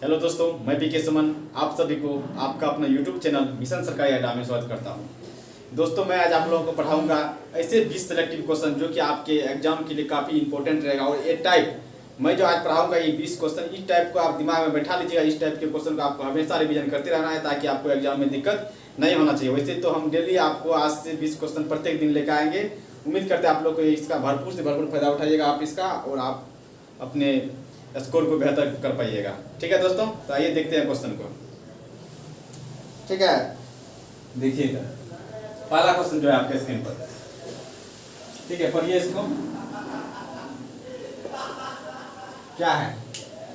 Hello दोस्तों, मैं BK सुमन आप सभी को आपका अपना यूट्यूब चैनल मिशन सरकारी अड्डा में स्वागत करता हूं। दोस्तों, मैं आज आप लोगों को पढ़ाऊंगा ऐसे 20 सेलेक्टिव क्वेश्चन जो कि आपके एग्जाम के लिए काफ़ी इंपॉर्टेंट रहेगा। और ये टाइप मैं जो आज पढ़ाऊंगा ये 20 क्वेश्चन, इस टाइप को आप दिमाग में बैठा लीजिएगा। इस टाइप के क्वेश्चन को आपको हमेशा रिवीजन करते रहना है ताकि आपको एग्जाम में दिक्कत नहीं होना चाहिए। वैसे तो हम डेली आपको आज से 20 क्वेश्चन प्रत्येक दिन लेकर आएंगे। उम्मीद करते हैं आप लोग को इसका भरपूर से भरपूर फायदा उठाइएगा आप इसका, और आप अपने स्कोर को बेहतर कर पाइएगा। ठीक है दोस्तों, तो आइए देखते हैं क्वेश्चन को। ठीक है, देखिए पहला क्वेश्चन जो है आपके स्क्रीन पर। ठीक है, पढ़िए इसको। क्या है?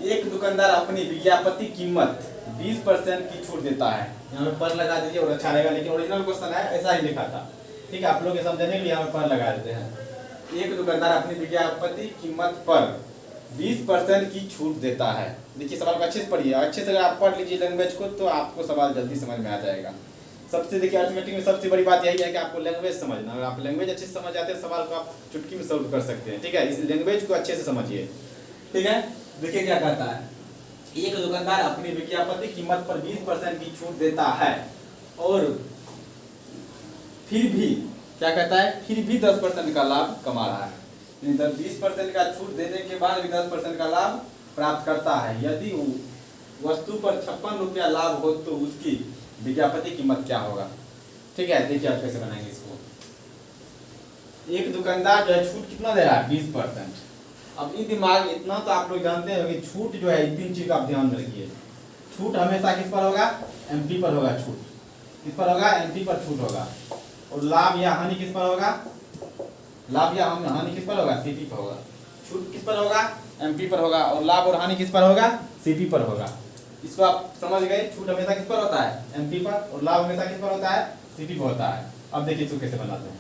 एक दुकानदार अपनी विज्ञापन कीमत 20% की छूट देता है। यहाँ पे पर लगा दीजिए और अच्छा रहेगा, लेकिन ओरिजिनल क्वेश्चन है ऐसा ही लिखा था। ठीक है, आप लोग के समझने के लिए यहाँ पे पर लगा देते हैं। एक दुकानदार अपनी विज्ञापन कीमत पर 20% की छूट देता है। देखिए सवाल को अच्छे से पढ़िए, अच्छे से अगर आप पढ़ लीजिए लैंग्वेज को तो आपको सवाल जल्दी समझ में आ जाएगा। सबसे देखिए अर्थमेटिक में सबसे बड़ी बात यही है कि आपको लैंग्वेज समझना। अगर आप लैंग्वेज अच्छे से समझ जाते हैं सवाल को आप चुटकी में सॉल्व कर सकते हैं। ठीक है, इस लैंग्वेज को अच्छे से समझिए। ठीक है, देखिए क्या कहता है। एक दुकानदार अपनी विज्ञापन कीमत पर 20% की छूट देता है और फिर भी क्या कहता है, फिर भी 10% का लाभ कमा रहा है। 20% का छूट देने के बाद भी 10% का लाभ प्राप्त करता है। यदि वस्तु पर 56 रुपया लाभ हो तो उसकी विज्ञापन कीमत क्या होगा? ठीक है, देखिए आप कैसे बनाएंगे इसको। एक दुकानदार जो है छूट कितना दे रहा है? 20%। अब ये दिमाग इतना तो आप लोग जानते हैं कि छूट जो है 3 चीज का आप ध्यान रखिए। छूट हमेशा किस पर होगा? एमपी पर होगा। छूट किस पर होगा? एमपी पर छूट होगा। और लाभ या हानि किस पर होगा? लाभ या हानि किस पर होगा? सीपी पर होगा। छूट किस पर होगा? एमपी पर होगा। और लाभ और हानि किस पर होगा? सीपी पर होगा। इसको आप समझ गए। छूट हमेशा किस पर होता है? एमपी पर। और लाभ हमेशा किस पर होता है? सीपी पर होता है। अब देखिए इसको कैसे बनाते हैं।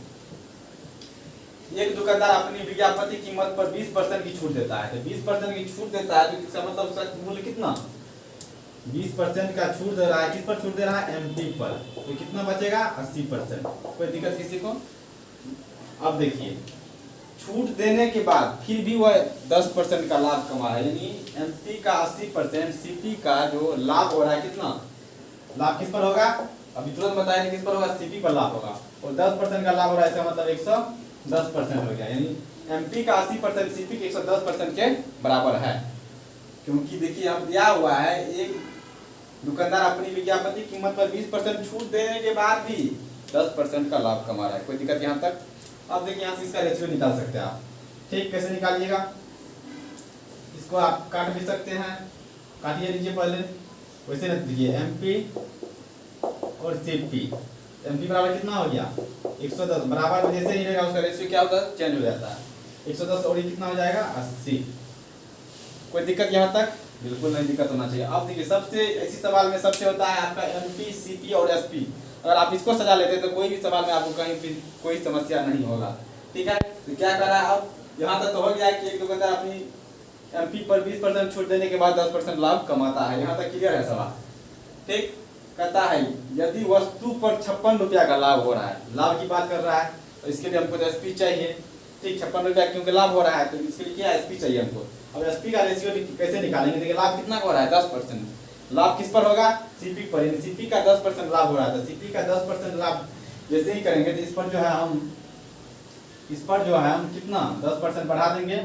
एक दुकानदार अपनी विज्ञापन कीमत पर 20% की छूट देता है। तो 20% की छूट देता है तो इसका मतलब उसका मूल्य कितना? 20% का छूट दे रहा है। किस पर छूट दे रहा है? एमपी पर। तो कितना बचेगा? 80%। कोई दिक्कत किसी को? अब देखिए, छूट देने के बाद फिर भी वह 10% का लाभ कमा रहा है, यानी एमपी का 80%, सीपी का जो लाभ हो रहा है कितना? लाभ किस पर होगा? अभी तुरंत बताएंगे किस पर होगा? सीपी पर लाभ होगा। और 10% का लाभ हो रहा है, इसका मतलब 110% हो गया। यानी एमपी का 80% सीपी के 110% के बराबर है। क्योंकि देखिए अब दिया हुआ है एक दुकानदार अपनी विज्ञापन कीमत पर 20% छूट देने के बाद भी 10% का लाभ कमा रहा है। कोई दिक्कत यहाँ तक? अब देखिए यहाँ से इसका रेशियो निकाल सकते हैं आप। ठीक, कैसे निकालिएगा? इसको आप काट भी सकते हैं, काटिए लीजिए पहले। वैसे रख दीजिए एमपी और सीपी। एमपी बराबर कितना हो गया? 110 बराबर में जैसे ही रहेगा उसका रेशियो क्या होता है? चेंज हो जाता है। 110 और ये कितना हो जाएगा? 80। कोई दिक्कत यहाँ तक? बिल्कुल नहीं दिक्कत होना चाहिए। अब देखिए सबसे ऐसी सवाल में सबसे होता है आपका एमपी, सीपी और एसपी। अगर आप इसको सजा लेते हैं तो कोई भी सवाल में आपको कहीं भी कोई समस्या नहीं होगा। ठीक है, तो क्या कर रहा है अब? यहाँ तक तो हो गया कि एक दुकानदार अपनी एमपी पर 20% छूट देने के बाद 10% लाभ कमाता है। यहाँ तक क्लियर है सवाल? ठीक, कहता है यदि वस्तु पर 56 रुपया का लाभ हो रहा है, लाभ की बात कर रहा है, तो इसके लिए हमको एसपी चाहिए। ठीक, 56 रुपया क्योंकि लाभ हो रहा है तो इसके लिए क्या एसपी चाहिए हमको। अब एसपी का रेशियो कैसे निकालेंगे? देखिए लाभ कितना हो रहा है? 10%। लाभ किस पर होगा? सीपी पर। सीपी का 10% लाभ हो रहा है तो सीपी का 10% लाभ जैसे ही करेंगे तो इस पर जो है हम कितना 10% बढ़ा देंगे,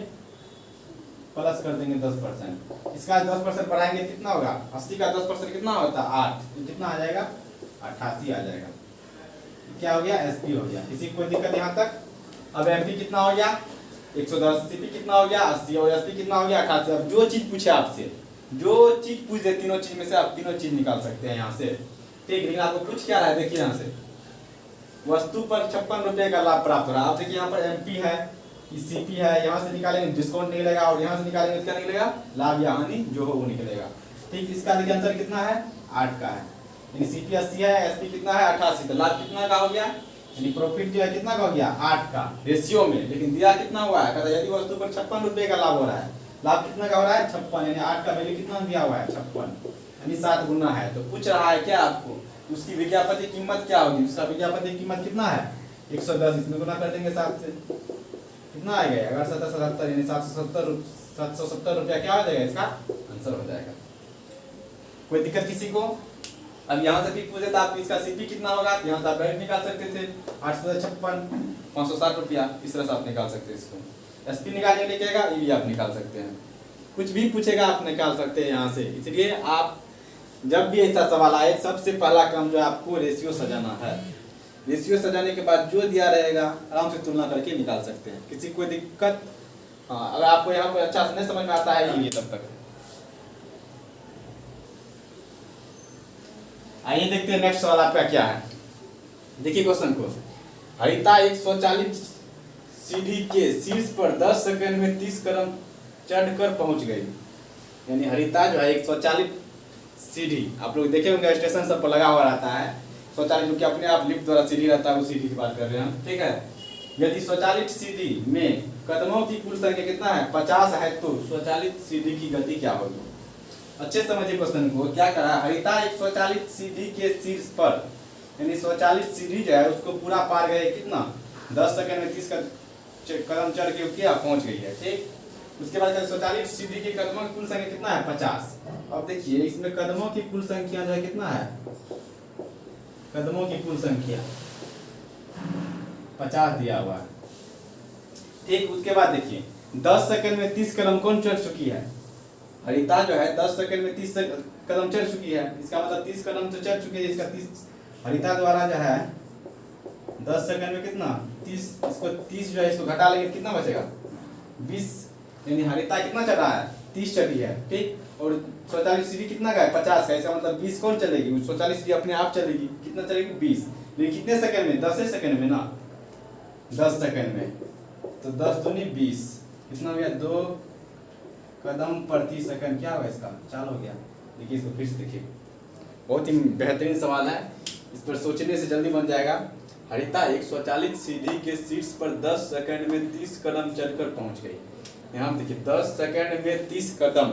प्लस कर देंगे 10%। इसका 10% बढ़ाएंगे कितना होगा? 80 का 10% कितना होता है? 8। तो कितना आ जाएगा? 88 आ जाएगा। क्या हो गया? एसपी हो गया। किसी कोई दिक्कत यहाँ तक? अब एमपी कितना हो गया? 110। सीपी कितना हो गया? 80। और एसपी कितना हो गया? 88। अब जो चीज पूछे आपसे, जो चीज पूछ दे, तीनों चीज में से आप तीनों चीज निकाल सकते हैं यहाँ से। ठीक, लेकिन आपको पूछ क्या रहा है? देखिए यहाँ से वस्तु पर 56 रुपये का लाभ प्राप्त हो रहा है। आप देखिए यहाँ पर एमपी है, सीपी है, यहाँ से निकालेंगे डिस्काउंट निकलेगा और यहाँ से निकालेंगे क्या निकलेगा? लाभ या हानि जो हो वो निकलेगा। ठीक, इसका देखिए आंसर कितना है? 8 का है। यानी सीपी 80 है, एसपी कितना है? 88। तो लाभ कितना का हो गया? यानी प्रॉफिट जो है कितना का हो गया? 8 का रेशियो में। लेकिन दिया कितना हुआ है? कहता यदि वस्तु पर 56 रुपये का लाभ हो रहा है, लाभ कितना का हो रहा है? 56। यानी 8 का वैल्यू कितना दिया हुआ है? 56, यानी 7 गुना है। तो पूछ रहा है क्या आपको उसकी विज्ञापन कीमत क्या होगी? उसका विज्ञापन कीमत कितना है? 110। इसमें गुना कर देंगे 7 से, कितना आएगा? अगर 777 यानी 770 रुपया क्या हो जाएगा? इसका आंसर हो जाएगा। कोई दिक्कत किसी को? अब यहाँ से भी पूछे तो आप इसका सीपी कितना होगा, यहाँ से आप डायरेक्ट निकाल सकते थे 856 560 रुपया, इस तरह से आप निकाल सकते हैं इसको। एसपी निकालने के लिए कहेगा, ये भी आप निकाल सकते हैं, कुछ भी पूछेगा आप निकाल सकते हैं यहाँ से। इसलिए आप जब भी ऐसा सवाल आए, सबसे पहला काम जो है आपको रेशियो सजाना है। रेशियो सजाने के बाद जो दिया रहेगा आराम से तुलना करके निकाल सकते हैं, किसी कोई दिक्कत? हाँ, अगर आपको यहाँ पर अच्छा से नहीं समझ में आता है ये तब तक। आइए देखते हैं नेक्स्ट सवाल आपका क्या है। देखिए क्वेश्चन को, हरिता 140 सीढ़ी के शीर्ष पर 10 सेकंड में 30 कदम चढ़कर पहुंच गई। यानी हरिता जो है 140 सीढ़ी, आप लोग देखे होंगे स्टेशन सब पर लगा हुआ रहता है 140, जो कि अपने आप लिफ्ट द्वारा सीढ़ी रहता है, उस सीढ़ी की बात कर रहे हैं हम, ठीक है। यदि 140 सीढ़ी में कदमों की कुल संख्या कितना है 50 है, तो 140 सीढ़ी की गति क्या होगी? अच्छे समझिए क्वेश्चन को। क्या करा, हरिता 140 सीढ़ी के शीर्ष पर, यानी 140 सीढ़ी जो है उसको पूरा पार गए, कितना 10 सेकंड में 30 कदम चढ़ के क्या पहुंच गई है, ठीक। उसके बाद 140 सीढ़ी के कदमों की कुल संख्या कितना है 50। अब देखिए इसमें कदमों की कुल संख्या जो है कितना है, कदमों की कुल संख्या 50 दिया हुआ है, ठीक। उसके बाद देखिए 10 सेकंड में 30 कदम कौन चढ़ चुकी है, हरिता जो है 10 सेकंड में 30 कदम चढ़ चुकी है, इसका मतलब 30 कदम तो चढ़ चुकी है। इसका 30 हरिता द्वारा जो है 10 सेकंड में कितना 30, इसको 30 जो है इसको घटा लेंगे कितना बचेगा 20, यानी हरिता कितना चढ़ा है 30 चढ़ी है, ठीक। और 140 सीढ़ी कितना का है 50 का, इसका मतलब 20 कौन चलेगी, 140 सीढ़ी अपने आप चलेगी, कितना चलेगी 20, लेकिन कितने सेकंड में 10 सेकंड में ना, 10 सेकंड में, तो 10 दूनी 20, कितना हो गया 2 कदम प्रति सेकंड, क्या होगा इसका 4 हो गया। देखिए इसको फिर से देखिए, बहुत ही बेहतरीन सवाल है, इस पर सोचने से जल्दी बन जाएगा। हरिता 140 सीढ़ी के शीर्ष पर 10 सेकंड में 30 कदम चढ़कर पहुंच गई। यहाँ देखिए 10 सेकंड में 30 कदम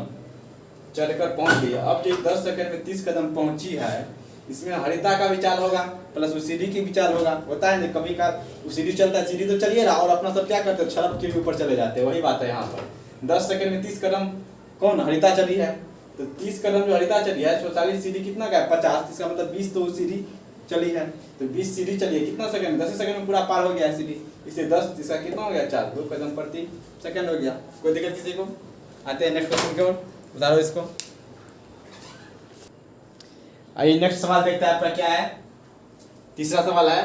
चढ़कर पहुंच गई। अब जो 10 सेकंड में 30 कदम पहुंची है, इसमें हरिता का भी चाल होगा प्लस उस सीढ़ी की भी चाल होगा, होता है ना कभी का सीढ़ी चलता है, सीढ़ी तो चलिए रहा और अपना सब क्या करते हैं छड़प के भी ऊपर चले जाते हैं, वही बात है यहाँ पर। 10 सेकंड में 30 कदम कौन हरिता चली है, तो 30 कदम जो हरिता चली है 140 सीढ़ी कितना का है 50, इसका मतलब 20 तो सीढ़ी चली है, तो 20 सीढ़ी चली है कितना सेकंड में 10 सेकंड में पूरा पार हो गया है सीढ़ी, इससे 10 इसका कितना हो गया 4, 2 कदम प्रति सेकंड हो गया। कोई दिक्कत किसी को? आते हैं नेक्स्ट क्वेश्चन की ओर, उतारो इसको। आइए नेक्स्ट सवाल देखते हैं आपका क्या है। तीसरा सवाल है,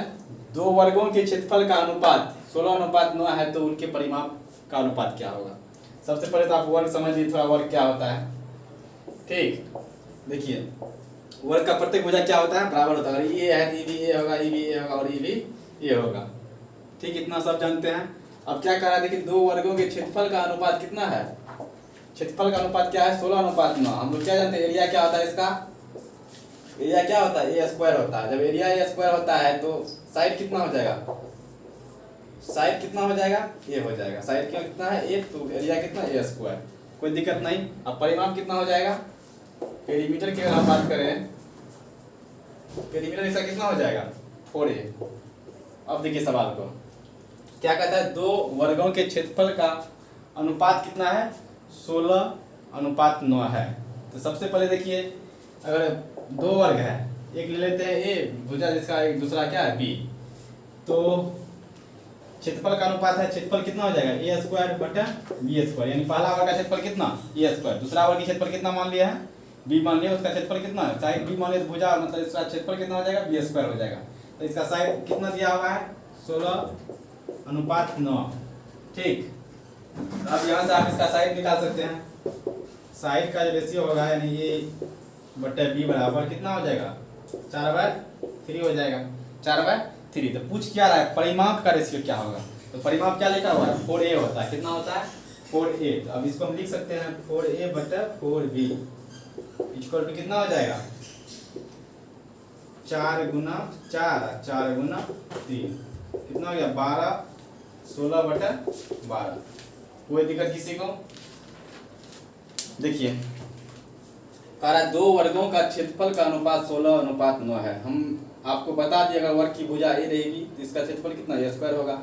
दो वर्गों के क्षेत्रफल का अनुपात 16:9 है, तो उनके परिमाप का अनुपात क्या होगा? सबसे पहले तो आप वर्ग समझ लीजिए थोड़ा, वर्ग क्या होता है, ठीक। देखिए वर्ग का प्रत्येक भुजा क्या होता है बराबर होता है, अगर ये है तो ये भी ये होगा, ये भी ये होगा और ये भी ये होगा, ठीक। इतना सब जानते हैं। अब क्या करा, देखिए दो वर्गों के क्षेत्रफल का अनुपात कितना है, क्षेत्रफल का अनुपात क्या है 16:9। हम लोग क्या जानते हैं एरिया क्या होता है, इसका एरिया क्या होता है ए स्क्वायर होता है। जब एरिया ए स्क्वायर होता है तो साइड कितना हो जाएगा, साइड कितना हो जाएगा ए हो जाएगा, साइड क्या कितना है ए, तो एरिया कितना ए स्क्वायर, कोई दिक्कत नहीं। अब परिमाप कितना हो जाएगा, पेरीमीटर की अगर आप बात करें, पेरीमीटर इसका कितना हो जाएगा 4a। अब देखिए सवाल को क्या कहता है, दो वर्गों के क्षेत्रफल का अनुपात कितना है 16:9 है। तो सबसे पहले देखिए अगर दो वर्ग है, एक ले लेते हैं ए भुजा जिसका एक दूसरा क्या है बी, तो क्षेत्रफल का अनुपात है, क्षेत्रफल कितना हो जाएगा ए स्क्वायर बटा बी स्क्वायर, यानी पहला वर्ग का क्षेत्रफल कितना ए स्क्वायर, दूसरा वर्ग का क्षेत्रफल कितना मान लिया है बी मान लिया, उसका क्षेत्रफल कितना है साइड बी मान लिया, भुजा मतलब इसका क्षेत्रफल कितना हो जाएगा बी स्क्वायर हो जाएगा। तो इसका साइड कितना दिया हुआ है 16:9, ठीक। अब यहाँ से आप इसका साइड निकाल सकते हैं, साइड का जो रेशियो होगा यानी ये बटे बी बराबर कितना हो जाएगा 4/3 हो जाएगा, 4/3। तो पूछ क्या रहा है परिमाप का रेशियो क्या होगा, तो परिमाप क्या लिखा हुआ है 4a होता है, कितना होता है 4a। तो अब इसको हम लिख सकते हैं 4a बटा 4b इक्वल टू कितना हो जाएगा 4 गुना 4 4 गुना 3 कितना हो गया 12, 16/12। कोई दिक्कत किसी को? देखिए कह रहा है दो वर्गों का क्षेत्रफल का अनुपात 16:9 है। हम आपको बता दिए अगर वर्ग की भुजा ए रहेगी तो इसका क्षेत्रफल कितना ए स्क्वायर होगा,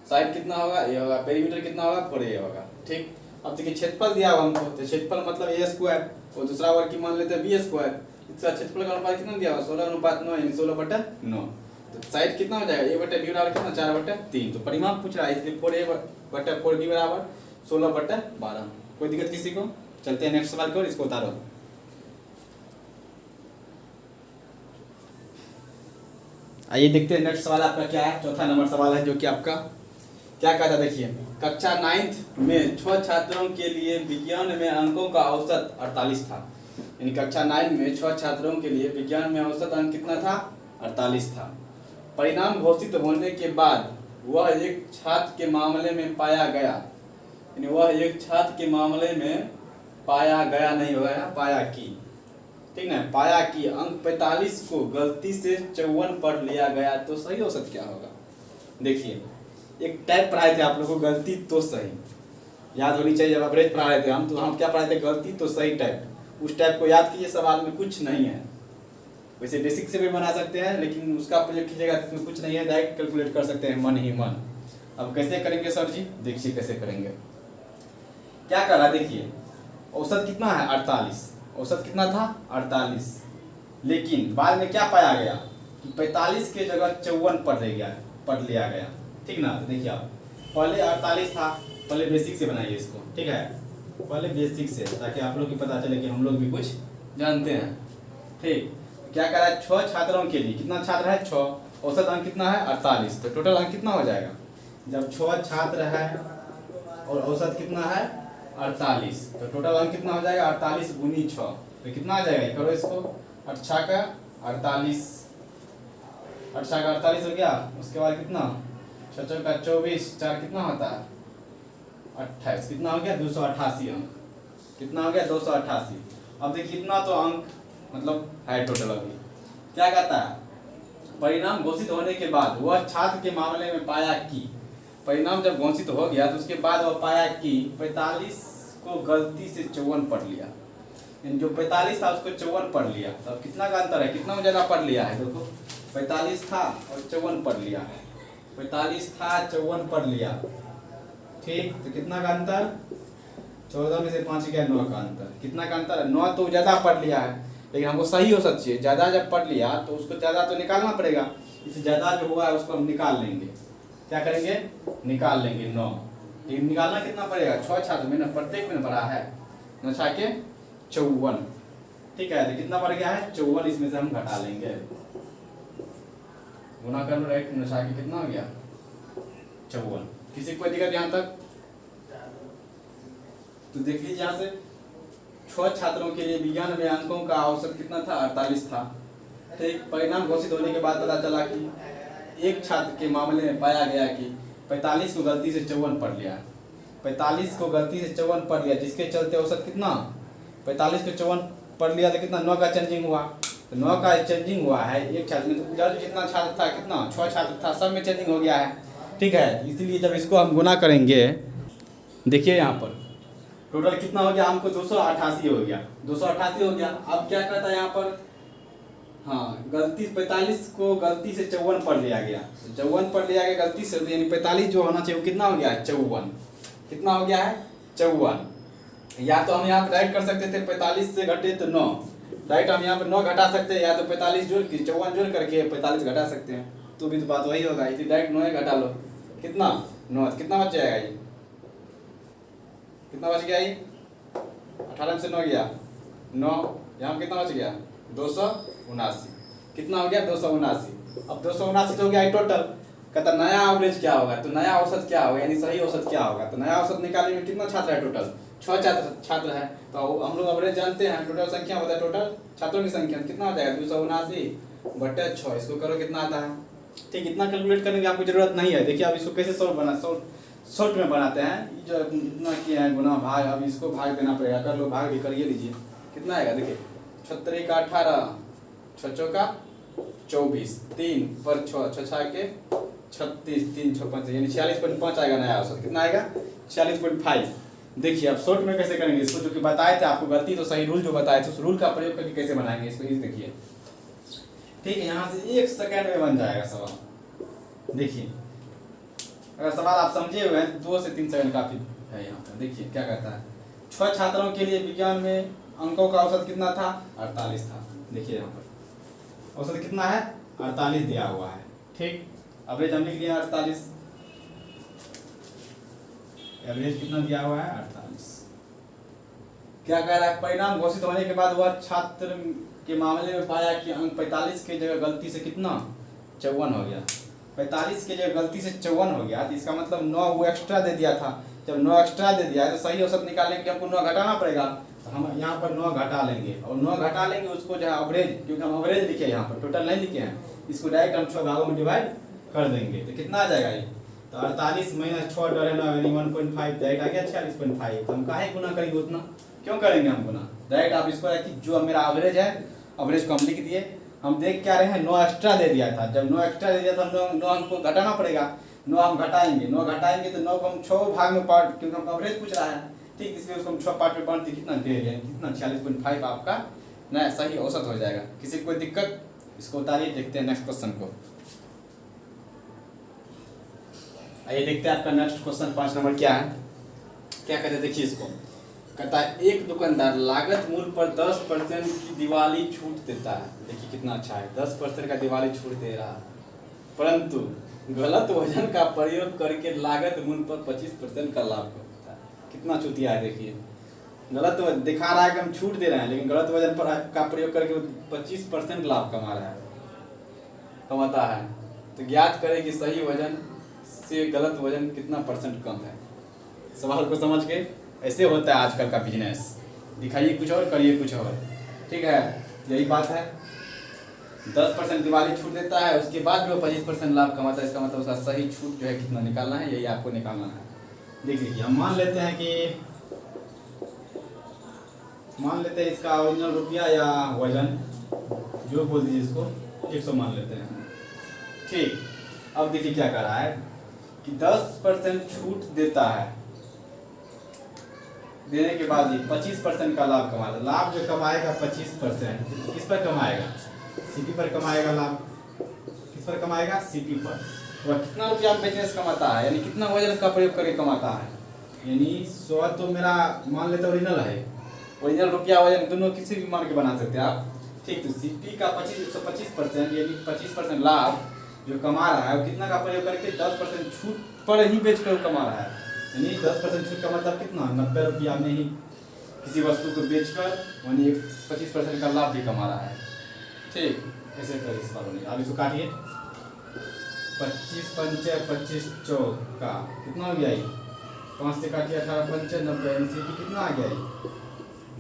साइड कितना होगा ए होगा, पेरीमीटर कितना होगा 4a होगा, ठीक। अब देखिए क्षेत्रफल दिया हुआ हमको, तो क्षेत्रफल मतलब ए स्क्वायर और दूसरा वर्ग की मान लेते हैं बी स्क्वायर, इसका क्षेत्रफल का अनुपात कितना दिया हुआ 16:9 यानी 16/9। तो साइड कितना हो जाएगा a/b बराबर कितना 4/3। तो परिमाप पूछ रहा है इसलिए 4a/4b बराबर 16/12। कोई दिक्कत किसी को? चलते हैं नेक्स्ट सवाल की ओर, इसको उतारो। आइए देखते हैं नेक्स्ट सवाल आपका क्या है। चौथा नंबर सवाल है जो कि आपका क्या कहता है, देखिए कक्षा 9th में 6 छात्रों के लिए विज्ञान में अंकों का औसत 48 था। यानी कक्षा 9 में 6 छात्रों के लिए विज्ञान में औसत अंक कितना था 48 था। परिणाम घोषित होने के बाद वह एक छात्र के मामले में पाया गया, यानी वह एक छात्र के मामले में पाया गया नहीं होगा, पाया कि, ठीक ना, पाया कि अंक 45 को गलती से 54 पढ़ लिया गया तो सही औसत क्या होगा। देखिए एक टाइप पढ़ाए थे आप लोगों को, गलती तो सही याद होनी चाहिए। जब एवरेज पढ़ा रहे थे हम, तो हम क्या पढ़ाए थे, गलती तो सही टाइप। उस टाइप को याद कीजिए, सवाल में कुछ नहीं है। वैसे बेसिक से भी बना सकते हैं, लेकिन उसका प्रयोग कीजिएगा इसमें कुछ नहीं है, डायरेक्ट कैलकुलेट कर सकते हैं मन ही मन। अब कैसे करेंगे सर जी, देखिए कैसे करेंगे। क्या करा, देखिए औसत कितना है 48, औसत कितना था 48, लेकिन बाद में क्या पाया गया कि 45 के जगह 54 पढ़ लिया गया, ठीक ना। तो देखिए आप पहले 48 था, पहले बेसिक से बनाइए इसको, ठीक है, पहले बेसिक से, ताकि आप लोग को पता चले कि हम लोग भी कुछ जानते हैं, ठीक। क्या कह रहा है, 6 छात्रों के लिए, कितना छात्र है 6, औसत अंक कितना है 48, तो टोटल अंक कितना हो जाएगा, जब 6 छात्र है और औसत कितना है 48, तो टोटल अंक कितना हो जाएगा 48 गुनी 6, तो कितना आ जाएगा, करो इसको, 8 का 48, 8 का 48 हो गया। उसके बाद कितना 6 का 24, 4 कितना होता है 28, कितना हो गया 288 अंक, कितना हो गया 288। अब देखिए इतना तो अंक मतलब है टोटल। अभी क्या कहता है, परिणाम घोषित होने के बाद वह छात्र के मामले में पाया कि, परिणाम जब घोषित हो गया तो उसके बाद वह पाया कि 45 को गलती से 54 पढ़ लिया, जो 45 था उसको 54 पढ़ लिया। तब कितना का अंतर है, कितना ज्यादा पढ़ लिया है, देखो 45 था और 54 पढ़ लिया है, 45 था 54 पढ़ लिया, ठीक। तो कितना का अंतर, 14 में से 5 गया 9 का अंतर, कितना का अंतर है 9, तो ज्यादा पढ़ लिया है, लेकिन हमको सही औसत चाहिए। ज्यादा जब पढ़ लिया तो उसको ज्यादा तो निकालना पड़ेगा, इससे ज्यादा जो हुआ है उसको हम निकाल लेंगे। क्या करेंगे, निकाल लेंगे 9, लेकिन निकालना कितना पड़ेगा, 6 छात्र में ना, प्रत्येक में बड़ा है नशा के 54, ठीक है। तो कितना बढ़ गया है 54, इसमें से हम घटा लेंगे, गुना कर लो, राइट, नशा के कितना हो गया 54। किसी को दिक्कत यहाँ तक, तो देख लीजिए यहाँ से 6 छात्रों के लिए विज्ञान में अंकों का औसत कितना था 48 था, ठीक। परिणाम घोषित होने के बाद पता चला कि एक छात्र के मामले में पाया गया कि 45 को गलती से 54 पढ़ लिया, 45 को गलती से 54 पढ़ लिया, जिसके चलते औसत कितना 45 को 54 पढ़ लिया, तो कितना 9 का चेंजिंग हुआ, तो 9 का चेंजिंग हुआ है एक छात्र में। तो उधर जितना छात्र था, कितना 6 छात्र था, सब में चेंजिंग हो गया है, ठीक है। इसलिए जब इसको हम गुना करेंगे, देखिए यहाँ पर टोटल कितना हो गया, हमको 288 हो गया, 288 हो गया। अब क्या करता है यहाँ पर, हाँ गलती 45 को गलती से 54 पढ़ लिया गया, 54 पढ़ लिया गया गलती से, यानी 45 जो होना चाहिए वो कितना हो गया 54, कितना हो गया है 54। या तो हम यहाँ पर राइट कर सकते थे 45 से घटे तो 9, राइट, हम यहाँ पर 9 घटा सकते हैं, या तो 45 जोड़ के 54 जोड़ करके 45 घटा सकते हैं, तो भी तो बात वही होगा, इसी डायरेक्ट 9 घटा लो, कितना 9, कितना बच जाएगा ये, कितना बच गया ये 18 में से 9 गया 9, यहाँ कितना बच गया 279, कितना हो गया 279। अब 279 तो हो गया टोटल, कहता नया एवरेज क्या होगा, तो नया औसत क्या होगा, यानी सही औसत क्या होगा। तो नया औसत निकालने में कितना छात्र है, टोटल 6 छात्र है, तो हम लोग एवरेज जानते हैं, टोटल संख्या होता है, टोटल छात्रों की संख्या कितना हो जाएगा 279/6, इसको करो कितना आता है, ठीक। इतना कैलकुलेट करने की आपको जरूरत नहीं है। देखिए अब इसको कैसे शॉर्ट में बनाते हैं, जो इतना किया है गुना भाग, अब इसको भाग देना पड़ेगा, कर लो, भाग भी करिए लीजिए, कितना आएगा, देखिए 36 का 18, 6 का 24, 3 पर 6, 6 के 36, 3 6 5, यानी 46.5 आएगा नया औसत, कितना आएगा 46.5। देखिए अब शॉर्ट में कैसे करेंगे इसको, जो कि बताए थे आपको, गलती तो सही रूल जो बताए थे उस रूल का प्रयोग करके कैसे बनाएंगे इसको, ये देखिए, ठीक है। यहाँ से 1 सेकंड में बन जाएगा सवाल। देखिए अगर सवाल आप समझे हुए हैं 2 से 3 सेकंड काफी है। यहाँ पर देखिए क्या कहता है, 6 छात्रों के लिए विज्ञान में अंकों का औसत कितना था 48 था, देखिए यहाँ पर औसत कितना है 48 दिया हुआ है, ठीक। एवरेज हम लिख दिया 48, एवरेज कितना दिया हुआ है 48। क्या कह रहा है, परिणाम घोषित होने के बाद वह छात्र के मामले में पाया कि अंक 45 की जगह गलती से कितना 54 हो गया। 45 की जगह गलती से 54 हो गया, तो इसका मतलब 9 वो एक्स्ट्रा दे दिया था। जब 9 एक्स्ट्रा दे दिया है तो सही औसत निकालने के लिए हमको 9 घटाना पड़ेगा, तो हम यहाँ पर 9 घटा लेंगे, और 9 घटा लेंगे उसको जो है एवरेज, क्योंकि हम एवरेज लिखे यहाँ पर टोटल नहीं लिखे हैं, इसको डायरेक्ट हम 6 भागों में डिवाइड कर देंगे। तो कितना आ जाएगा ये, तो 48 माइनस 6 डरे 9 यानी 1.5 डायरेक्ट आ गया 46.5। तो हम काहे गुना करेंगे, उतना क्यों करेंगे हम गुना, डायरेक्ट आप इसको रखिए जो मेरा एवरेज है, एवरेज को हम लिख दिए। हम देख क्या रहे हैं 9 एक्स्ट्रा दे दिया था, जब 9 एक्स्ट्रा दे दिया था 9 हमको घटाना पड़ेगा, 9 हम घटाएंगे, 9 घटाएंगे तो 9 को हम 6 भाग में पार्ट, क्योंकि हम एवरेज पूछ रहा है, ठीक, इसलिए उसको हम 6 पार्ट में बांटते कितना दे रहे हैं, कितना 46.5 आपका ना सही औसत हो जाएगा। किसी को कोई दिक्कत, इसको उतारिए, देखते हैं नेक्स्ट क्वेश्चन को। आइए देखते हैं आपका नेक्स्ट क्वेश्चन 5 नंबर क्या है। क्या कहते हैं देखिए इसको, कहता है एक दुकानदार लागत मूल्य पर 10% की दिवाली छूट देता है। देखिए कितना अच्छा है, 10% का दिवाली छूट दे रहा है, परंतु गलत वजन का प्रयोग करके लागत मूल्य पर 25% का लाभ करता है। कितना चूतिया है, देखिए गलत दिखा रहा है कि हम छूट दे रहे हैं, लेकिन गलत वजन पर का प्रयोग करके 25% लाभ कमा रहा है, कमाता है। तो ज्ञात करें कि सही वजन से गलत वजन कितना % कम है। सवाल को समझ के, ऐसे होता है आजकल का बिजनेस, दिखाइए कुछ और करिए कुछ और, ठीक है, यही बात है। 10% दिवाली छूट देता है, उसके बाद भी वो 25% लाभ कमाता है, इसका मतलब उसका सही छूट जो है कितना निकालना है, यही आपको निकालना है। देख लीजिए, हम मान लेते हैं कि इसका ओरिजिनल रुपया या वजन जो बोल दीजिए, इसको 100 मान लेते हैं, ठीक। अब देखिए क्या कर रहा है कि 10% छूट देता है, देने के बाद ही 25% का लाभ कमाता है। लाभ जो कमाएगा 25% किस पर कमाएगा, सीपी पर कमाएगा। लाभ किस पर कमाएगा, सीपी पर। वह कितना रुपया बेचने से कमाता है, यानी कितना वजन का प्रयोग करके कमाता है, यानी 100 तो मेरा मान लेते ओरिजिनल है, ओरिजिनल रुपया वजन दोनों किसी भी मान के बना सकते हैं आप, ठीक। तो सीपी का 125% यानी 25% लाभ जो कमा रहा है, वो कितना का प्रयोग करके 10% छूट पर ही बेच कर कमा रहा है, यानी 10% छूट का मतलब कितना, 90 रुपया में ही किसी वस्तु को बेचकर यानी 25% का लाभ भी कमा रहा है, ठीक। ऐसे कर इस बार नहीं, अब इसको काटिए, 25 पंचे 25 चौक का कितना हो गया ये, 5 से काटिए 18 पंचे 90, सीपी कितना आ गया ये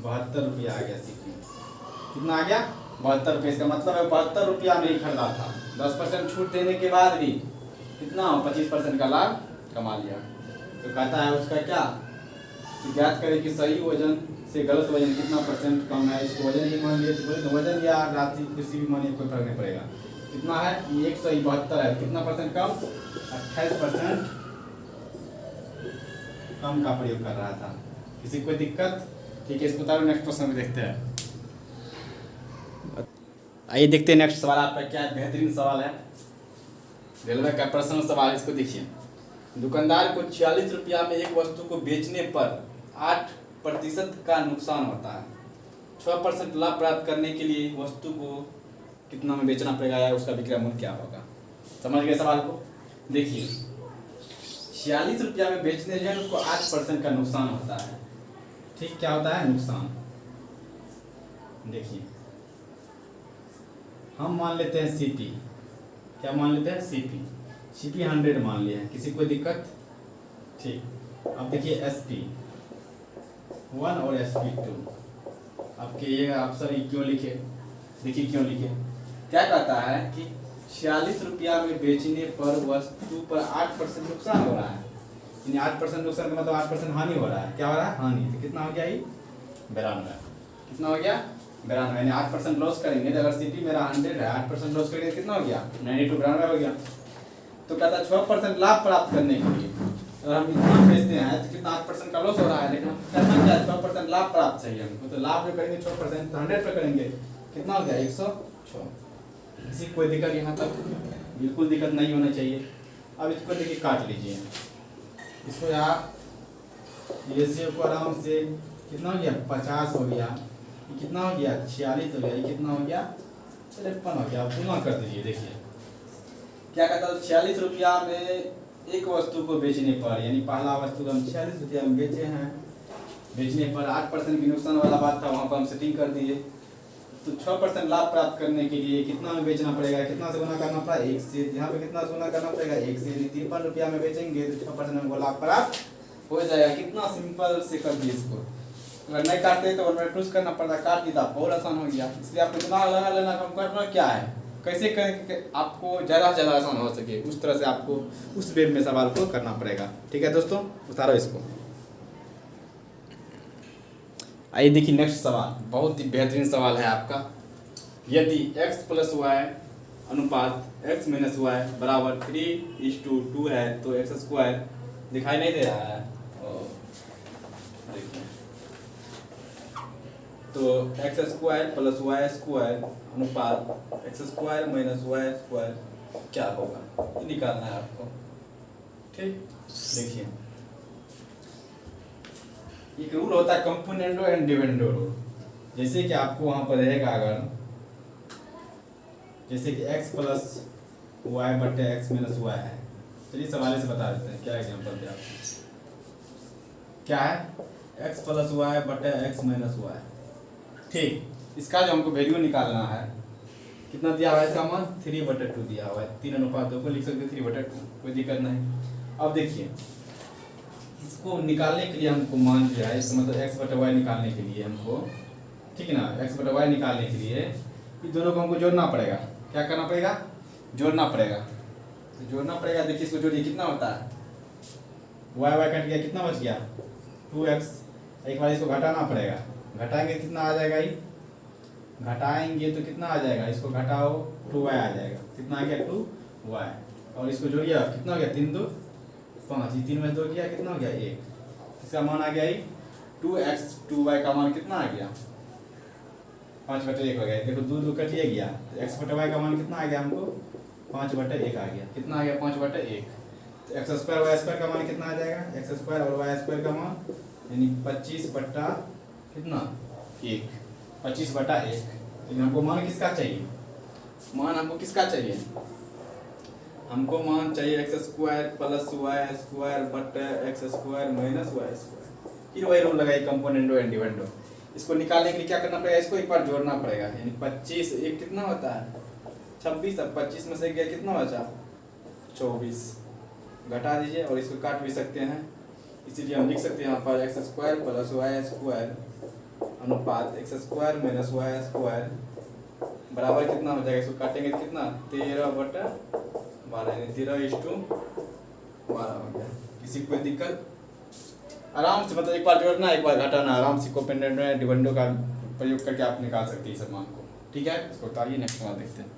72 रुपया आ गया। सीपी कितना आ गया 72 रुपये, इसका मतलब है 72 रुपया में ही खरीदा था, 10% छूट देने के बाद भी कितना 25% का लाभ कमा लिया। तो कहता है उसका क्या, तो ज्ञात करें कि सही वजन से गलत वजन कितना % कम है। इसको वजन ही मान लिए तो बोले तो वजन या राशि किसी भी मानिए कोई फर्क नहीं पड़ेगा। कितना है, 172 है, कितना % कम, 28% कम का प्रयोग कर रहा था। किसी को कोई दिक्कत, ठीक है, इसको उतारो, नेक्स्ट क्वेश्चन में देखते हैं। आइए देखते हैं नेक्स्ट सवाल आपका क्या है, बेहतरीन सवाल है, रेलवे का पर्सनल सवाल। इसको देखिए, दुकानदार को 46 रुपया में एक वस्तु को बेचने पर 8% का नुकसान होता है। 6% लाभ प्राप्त करने के लिए वस्तु को कितना में बेचना पड़ेगा या उसका विक्रय मूल्य क्या होगा। समझ गए सवाल को, देखिए 46 रुपया में बेचने जो है उसको 8% का नुकसान होता है, ठीक। क्या होता है, नुकसान। देखिए हम मान लेते हैं सीपी, क्या मान लेते हैं, सीपी 100 मान लिया है, किसी को दिक्कत, ठीक। अब देखिए एसपी 1 और एसपी 2, अब ये आप सर क्यों लिखे, देखिए क्यों लिखे, क्या कहता है कि 46 रुपया में बेचने पर वस्तु पर 8% नुकसान हो रहा है, यानी 8% नुकसान का मतलब 8% हानि हो रहा है। क्या हो रहा है, हानि। तो कितना हो गया ये 92, कितना हो गया 92, यानी 8% लॉस करेंगे। तो अगर सीपी मेरा 100 है, 8% लॉस करेंगे कितना हो गया 92, 92 हो गया। तो कहता है 6% लाभ प्राप्त करने के लिए अगर हम इतना बेचते हैं तो कितना 8% का लॉस हो रहा है, लेकिन करना क्या है 6% लाभ प्राप्त चाहिए हमको। तो लाभ जो करेंगे 6% तो 100 पे करेंगे, कितना हो गया 106। किसी कोई दिक्कत यहाँ तक, बिल्कुल दिक्कत नहीं होना चाहिए। अब इसको देखिए काट लीजिए, इसको यहाँ ये से को आराम से कितना हो गया 50 हो गया, ये कितना हो गया 46 हो गया, ये कितना हो गया 53 हो गया। आप गुना कर दीजिए, देखिए क्या कहता है 46 रुपया में एक वस्तु को बेचने पर, यानी पहला वस्तु को हम 46 रुपया में बेचे हैं, बेचने पर 8% की नुकसान वाला बात था, वहाँ पर हम सेटिंग कर दिए। तो 6% लाभ प्राप्त करने के लिए कितना में बेचना पड़ेगा, कितना से गुना करना पड़ेगा 1 से, यहाँ पे कितना से गुना करना पड़ेगा 1 से। 53 रुपया में बेचेंगे तो 6% हमको लाभ प्राप्त हो जाएगा। कितना सिंपल से कर दिए इसको। अगर नहीं काटते तो टूस करना पड़ता, काट दिया बहुत आसान हो गया। इसलिए आपको दिमाग लगा लेना कम करना क्या है, कैसे करें आपको ज़्यादा से ज़्यादा आसान हो सके, उस तरह से आपको उस वे में सवाल को करना पड़ेगा। ठीक है दोस्तों, उतारो इसको। आइए देखिए नेक्स्ट सवाल, बहुत ही बेहतरीन सवाल है आपका। यदि x + y अनुपात x - y बराबर 3:2 है तो x² दिखाई नहीं दे रहा है। देखिए तो x² + y² अनुपात x² - y² क्या होगा, ये निकालना है आपको। ठीक, देखिए एक रूल होता है कंपोनेंडो एंड डिविडेंडो रूल। जैसे कि आपको वहां पर रहेगा, अगर जैसे कि x + y बटे x - y है, चलिए सवाल से बता देते हैं क्या एग्जांपल दिया आपको। क्या है x + y बटे x - y। ठीक, इसका जो हमको वैल्यू निकालना है, कितना दिया हुआ है इसका मान 3/2 दिया हुआ है। 3:2 को लिख सकते 3/2, कोई दिक्कत नहीं। अब देखिए इसको निकालने के लिए हमको मान दिया है, इसका मतलब x/y निकालने के लिए हमको, ठीक है ना, x/y निकालने के लिए इन दोनों को हमको जोड़ना पड़ेगा। क्या करना पड़ेगा, जोड़ना पड़ेगा। तो जोड़ना पड़ेगा, देखिए इसको जोड़िए कितना होता है, y कट गया, कितना बच गया 2x। एक बार इसको घटाना पड़ेगा, घटाएंगे कितना आ जाएगा, ये घटाएंगे तो कितना आ जाएगा, इसको घटाओ 2y आ जाएगा। कितना आ गया 2y, और इसको जोड़िए कितना हो गया 3 2 5, 3 में 2 किया कितना हो गया 1। इसका मान आ गया 2x 2y का मान कितना आ गया 5/1 हो गया। देखो 2 2 कटिए गया, तो x/y का मान कितना आ गया हमको 5/1 आ गया। कितना आ गया 5/1। तो x² y² का मान कितना आ जाएगा, x² और y² का मान यानी 25/1, 25/1। लेकिन हमको मान किसका चाहिए, मान हमको किसका चाहिए, हमको मान चाहिए x² + y² बटे x² - y²। फिर वही रूल लगाइए कंपोनेंडो एंड डिविडेंडो। इसको निकालने के लिए क्या करना पड़ेगा, इसको एक बार जोड़ना पड़ेगा। यानी 25 एक कितना होता है 26, अब 25 में से गया कितना बचा 24, घटा दीजिए और इसको काट भी सकते हैं। इसीलिए हम लिख सकते हैं यहाँ पर x² + y² अनुपात x² - y² बराबर कितना हो जाएगा, इसको काटेंगे तो कितना 13/12, यानी 13:12 हो गया। किसी को कोई दिक्कत, आराम से मतलब एक बार जोड़ना एक बार घटाना, आराम से कंपोनेंडो एंड डिविडेंडो का प्रयोग करके आप निकाल सकते हैं इस मान को। ठीक है, इसको उतारिए, नेक्स्ट सवाल देखते हैं।